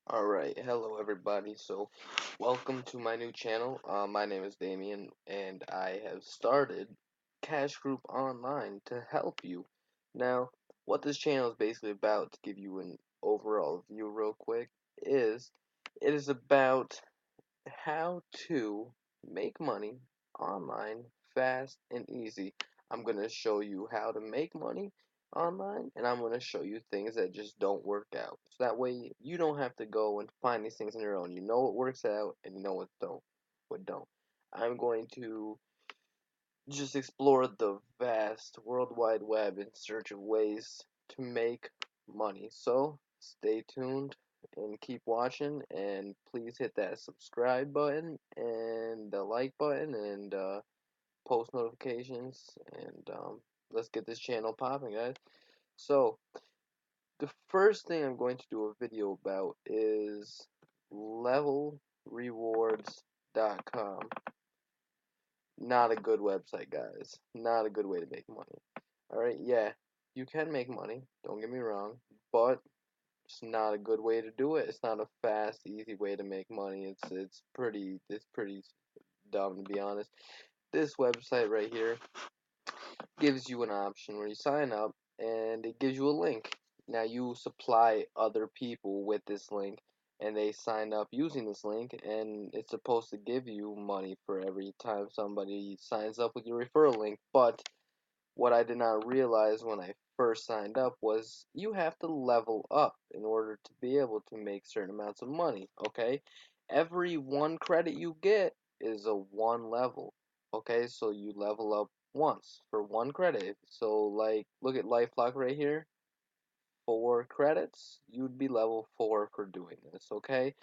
Alright, hello everybody. So, welcome to my new channel. My name is Damien, and I have started Cash Group Online to help you. Now, what this channel is basically about, to give you an overall view real quick, is it is about how to make money online fast and easy. I'm going to show you how to make money online, and I'm going to show you things that just don't work out. So that way you don't have to go and find these things on your own. You know what works out and you know what don't. I'm going to just explore the vast World Wide Web in search of ways to make money. So stay tuned and keep watching, and please hit that subscribe button and the like button and post notifications, and let's get this channel popping, guys. So the first thing I'm going to do a video about is levelrewards.com. Not a good website, guys. Not a good way to make money. Alright, yeah, you can make money, don't get me wrong, but it's not a good way to do it. It's not a fast, easy way to make money. It's pretty dumb, to be honest. This website right here gives you an option where you sign up and it gives you a link. Now you supply other people with this link and they sign up using this link, and it's supposed to give you money for every time somebody signs up with your referral link. But what I did not realize when I first signed up was you have to level up in order to be able to make certain amounts of money, okay? Every one credit you get is a one level, okay? So you level up once for one credit. So like look at LifeLock right here. 4 credits, you'd be level 4 for doing this, okay?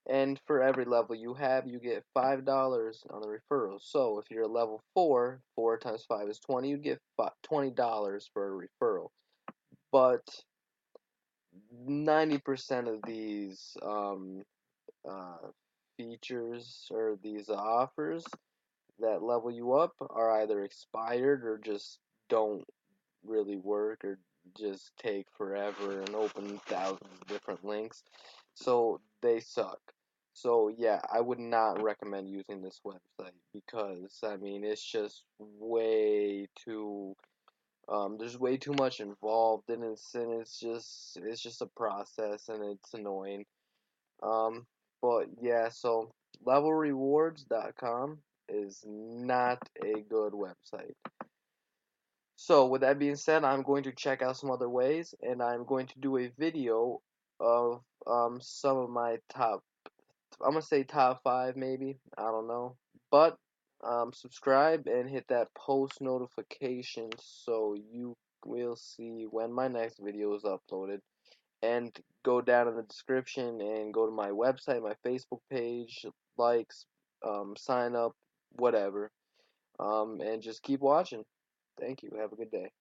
And for every level you have, you get $5 on the referral. So if you're level 4, 4 times 5 is 20, you get $20 for a referral. But 90% of these uh, features or these offers that level you up are either expired or just don't really work, or just take forever and open thousands of different links. So they suck. So yeah, I would not recommend using this website because I mean it's just way too there's way too much involved in it, and it's just a process and it's annoying. Um but yeah, so levelrewards.com is not a good website. So with that being said, I'm going to check out some other ways, and I'm going to do a video of some of my top, I'm gonna say top 5 maybe, I don't know. But subscribe and hit that post notification so you will see when my next video is uploaded. And go down in the description and go to my website, my Facebook page, likes, sign up, whatever. And just keep watching. Thank you. Have a good day.